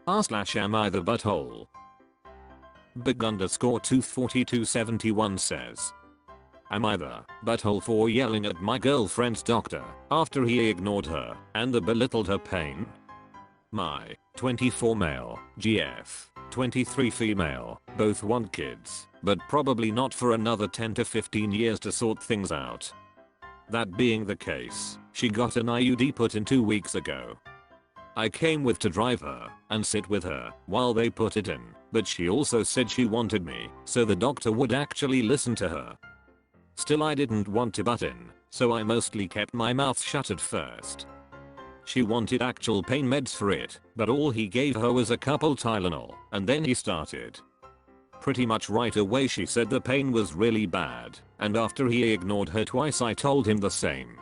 r/am I the butthole? Big_tooth4271 says, am I the butthole for yelling at my girlfriend's doctor after he ignored her and belittled her pain? My 24 male, GF, 23 female, both want kids, but probably not for another 10 to 15 years to sort things out. That being the case, she got an IUD put in 2 weeks ago. I came with to drive her and sit with her while they put it in, but she also said she wanted me, so the doctor would actually listen to her. Still, I didn't want to butt in, so I mostly kept my mouth shut at first. She wanted actual pain meds for it, but all he gave her was a couple Tylenol, and then he started. Pretty much right away she said the pain was really bad, and after he ignored her twice I told him the same.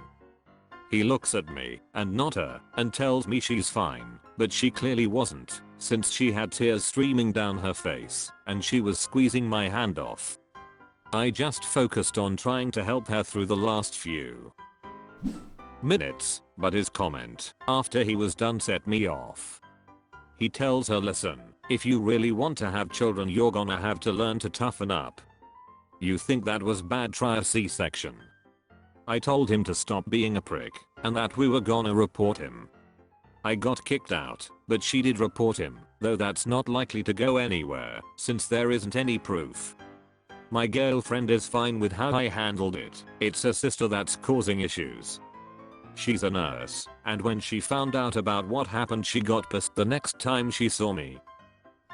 He looks at me, and not her, and tells me she's fine, but she clearly wasn't, since she had tears streaming down her face, and she was squeezing my hand off. I just focused on trying to help her through the last few minutes, but his comment after he was done set me off. He tells her, listen, if you really want to have children you're gonna have to learn to toughen up. You think that was bad, try a C-section. I told him to stop being a prick and that we were gonna report him. I got kicked out, but she did report him, though that's not likely to go anywhere since there isn't any proof. My girlfriend is fine with how I handled it, it's her sister that's causing issues. She's a nurse, and when she found out about what happened she got pissed the next time she saw me.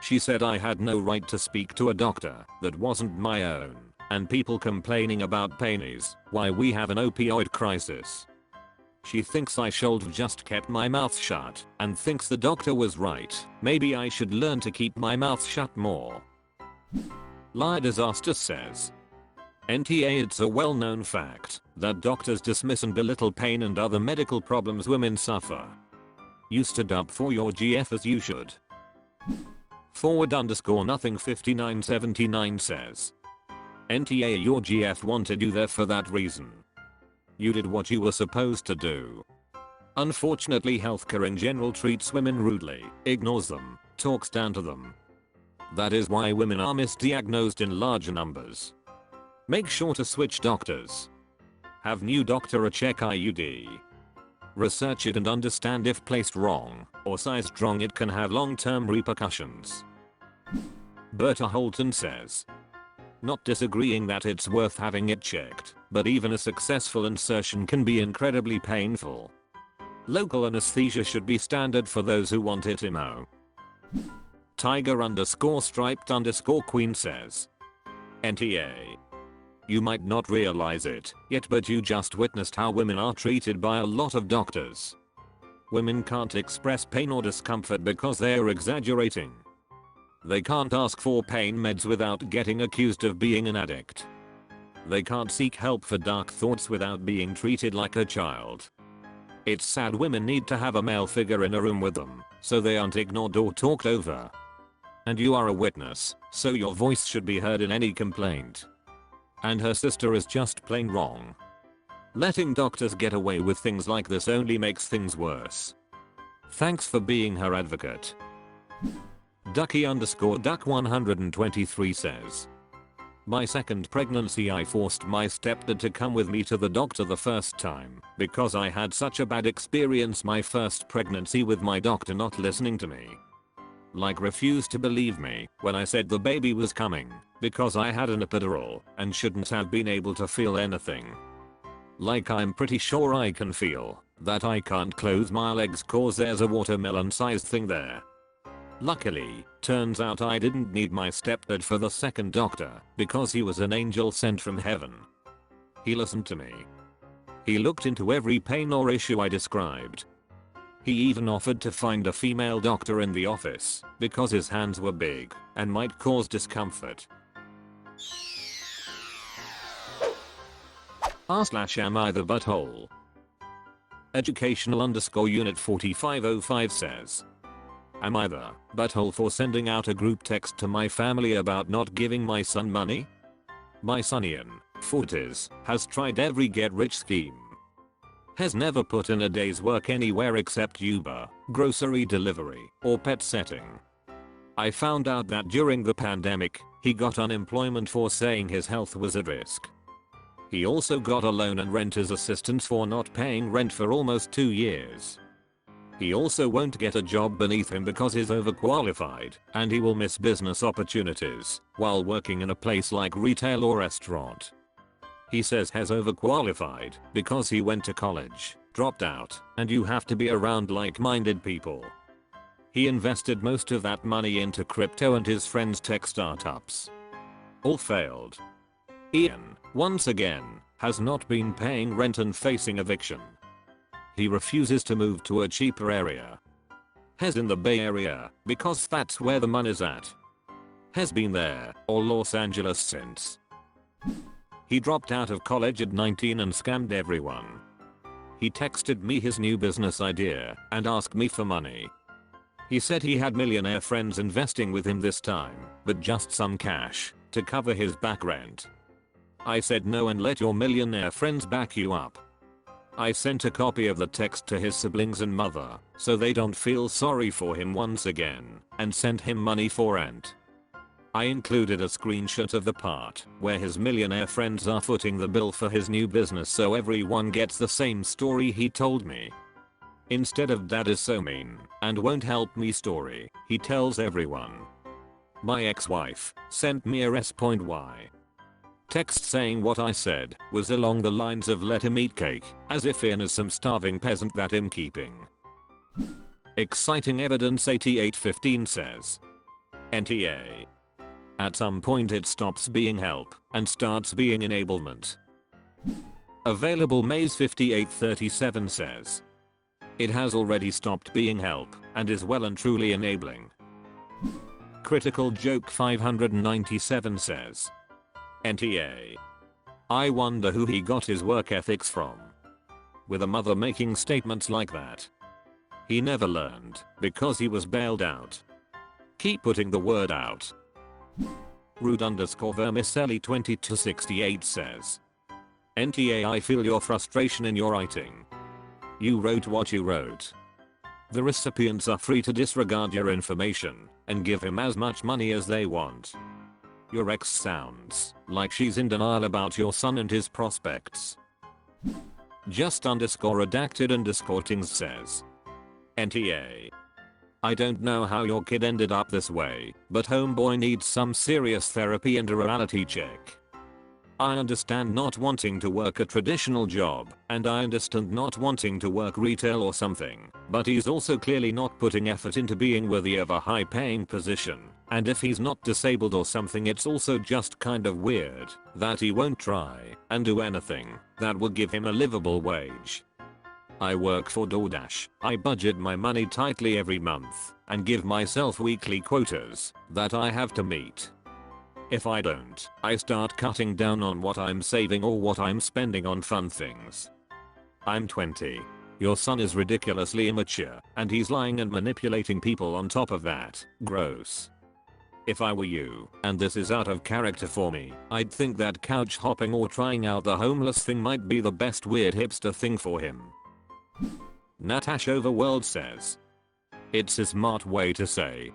She said I had no right to speak to a doctor that wasn't my own, and people complaining about pain is why we have an opioid crisis. She thinks I should have just kept my mouth shut and thinks the doctor was right. Maybe I should learn to keep my mouth shut more. Lie Disaster says, NTA, it's a well-known fact that doctors dismiss and belittle pain and other medical problems women suffer. You stood up for your GF as you should. _nothing5979 says, NTA, your GF wanted you there for that reason. You did what you were supposed to do. Unfortunately, healthcare in general treats women rudely, ignores them, talks down to them. That is why women are misdiagnosed in larger numbers. Make sure to switch doctors. Have new doctor check IUD. Research it and understand if placed wrong or sized wrong it can have long-term repercussions. Berta Holton says, not disagreeing that it's worth having it checked, but even a successful insertion can be incredibly painful. Local anesthesia should be standard for those who want it, Tiger_striped_queen says, NTA. You might not realize it yet, but you just witnessed how women are treated by a lot of doctors. Women can't express pain or discomfort because they are exaggerating. They can't ask for pain meds without getting accused of being an addict. They can't seek help for dark thoughts without being treated like a child. It's sad women need to have a male figure in a room with them so they aren't ignored or talked over. And you are a witness, so your voice should be heard in any complaint. And her sister is just plain wrong. Letting doctors get away with things like this only makes things worse. Thanks for being her advocate. Ducky_duck123 says, my second pregnancy I forced my stepdad to come with me to the doctor the first time because I had such a bad experience my first pregnancy with my doctor not listening to me. Like refused to believe me when I said the baby was coming because I had an epidural and shouldn't have been able to feel anything. Like I'm pretty sure I can feel that I can't close my legs cause there's a watermelon sized thing there. Luckily, turns out I didn't need my stepdad for the second doctor because he was an angel sent from heaven. He listened to me. He looked into every pain or issue I described. He even offered to find a female doctor in the office because his hands were big and might cause discomfort. r/am I the butthole? Educational_unit 4505 says, am I the butthole for sending out a group text to my family about not giving my son money? My son Ian, 40s, has tried every get rich scheme. Has never put in a day's work anywhere except Uber, grocery delivery, or pet setting. I found out that during the pandemic, he got unemployment for saying his health was at risk. He also got a loan and renter's assistance for not paying rent for almost 2 years. He also won't get a job beneath him because he's overqualified, and he will miss business opportunities while working in a place like retail or restaurant. He says he's overqualified because he went to college, dropped out, and you have to be around like-minded people. He invested most of that money into crypto and his friends' tech startups. All failed. Ian, once again, has not been paying rent and facing eviction. He refuses to move to a cheaper area. He's in the Bay Area because that's where the money's at. Has been there or Los Angeles since. He dropped out of college at 19 and scammed everyone. He texted me his new business idea and asked me for money. He said he had millionaire friends investing with him this time, but just some cash to cover his back rent. I said no and let your millionaire friends back you up. I sent a copy of the text to his siblings and mother so they don't feel sorry for him once again and sent him money for rent. I included a screenshot of the part where his millionaire friends are footing the bill for his new business so everyone gets the same story he told me. Instead of "dad is so mean and won't help me" story, he tells everyone. My ex-wife sent me a res.y text saying what I said was along the lines of "let him eat cake," as if Ian is some starving peasant that I'm keeping. Exciting evidence 8815 says. NTA. At some point it stops being help and starts being enablement. Available Maze 5837 says. It has already stopped being help and is well and truly enabling. Critical Joke 597 says. NTA. I wonder who he got his work ethics from. With a mother making statements like that. He never learned because he was bailed out. Keep putting the word out. Rude_Vermicelli 20-68 says. NTA, I feel your frustration in your writing. You wrote what you wrote. The recipients are free to disregard your information and give him as much money as they want. Your ex sounds like she's in denial about your son and his prospects. Just_redacted_things says. NTA. I don't know how your kid ended up this way, but homeboy needs some serious therapy and a reality check. I understand not wanting to work a traditional job, and I understand not wanting to work retail or something, but he's also clearly not putting effort into being worthy of a high paying position, and if he's not disabled or something it's also just kind of weird that he won't try and do anything that will give him a livable wage. I work for DoorDash, I budget my money tightly every month, and give myself weekly quotas that I have to meet. If I don't, I start cutting down on what I'm saving or what I'm spending on fun things. I'm 20. Your son is ridiculously immature, and he's lying and manipulating people on top of that. Gross. If I were you, and this is out of character for me, I'd think that couch hopping or trying out the homeless thing might be the best weird hipster thing for him. Natash Overworld says. It's a smart way to say,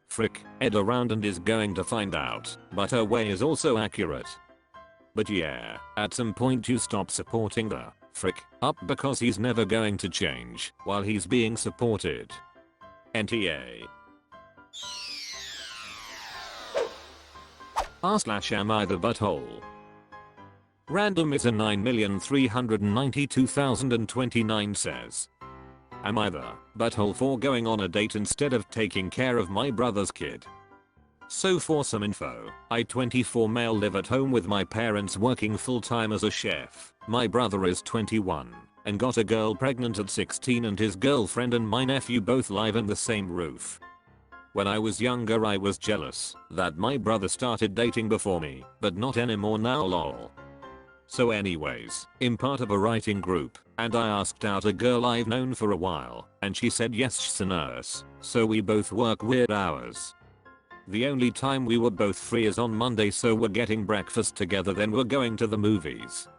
frick, Ed around and is going to find out, but her way is also accurate. But yeah, at some point you stop supporting the frick up because he's never going to change while he's being supported. NTA. r/am I the butthole? Random is a 9,392,029 says. Am I the butthole for going on a date instead of taking care of my brother's kid? So for some info, I 24 male live at home with my parents working full time as a chef. My brother is 21 and got a girl pregnant at 16 and his girlfriend and my nephew both live in the same roof. When I was younger I was jealous that my brother started dating before me, but not anymore now lol. So anyways, I'm part of a writing group, and I asked out a girl I've known for a while, and she said yes she's a nurse, so we both work weird hours. The only time we were both free is on Monday so we're getting breakfast together then we're going to the movies.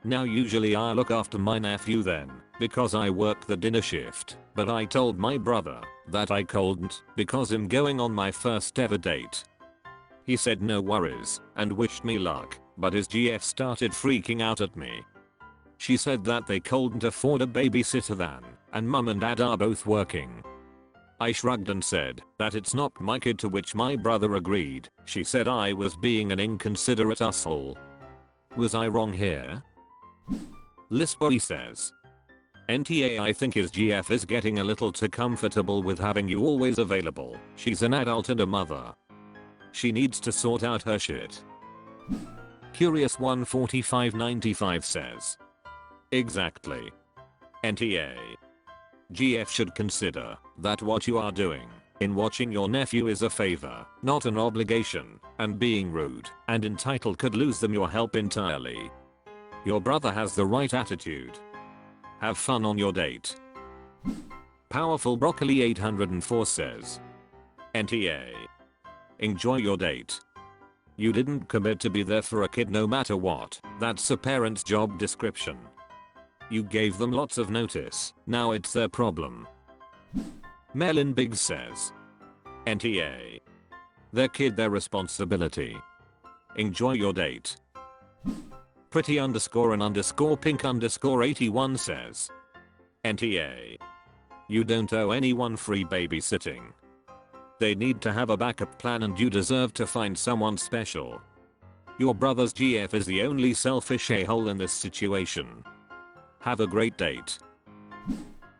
Now usually I look after my nephew then, because I work the dinner shift, but I told my brother that I couldn't because I'm going on my first ever date. He said no worries and wished me luck, but his GF started freaking out at me. She said that they couldn't afford a babysitter then, and mum and dad are both working. I shrugged and said that it's not my kid, to which my brother agreed. She said I was being an inconsiderate asshole. Was I wrong here? Lisboy says, NTA, I think his GF is getting a little too comfortable with having you always available. She's an adult and a mother. She needs to sort out her shit. Curious 14595 says, exactly. NTA. GF should consider that what you are doing in watching your nephew is a favor, not an obligation, and being rude and entitled could lose them your help entirely. Your brother has the right attitude. Have fun on your date. Powerful Broccoli 804 says, NTA. Enjoy your date. You didn't commit to be there for a kid no matter what. That's a parent's job description. You gave them lots of notice, now it's their problem. Melon Biggs says, NTA. Their kid, their responsibility. Enjoy your date. Pretty underscore and underscore pink underscore 81 says, NTA. You don't owe anyone free babysitting. They need to have a backup plan and you deserve to find someone special. Your brother's GF is the only selfish a-hole in this situation. Have a great date.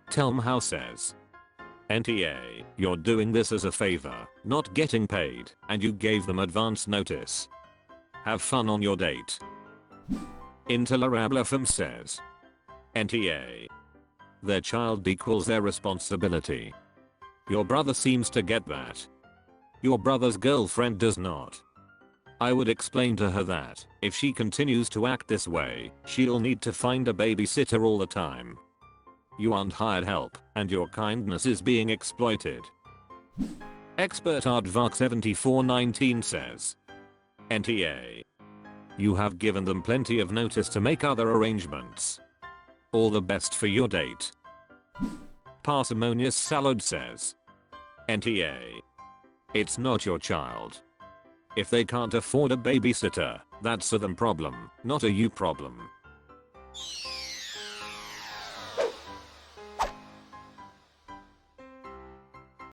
Telmhouse says, NTA, you're doing this as a favor, not getting paid, and you gave them advance notice. Have fun on your date. Intolerable says, NTA. Their child equals their responsibility. Your brother seems to get that. Your brother's girlfriend does not. I would explain to her that if she continues to act this way, she'll need to find a babysitter all the time. You aren't hired help, and your kindness is being exploited. Expert Aardvark 7419 says, NTA. You have given them plenty of notice to make other arrangements. All the best for your date. Parsimonious Salad says, NTA. It's not your child. If they can't afford a babysitter, that's a them problem, not a you problem.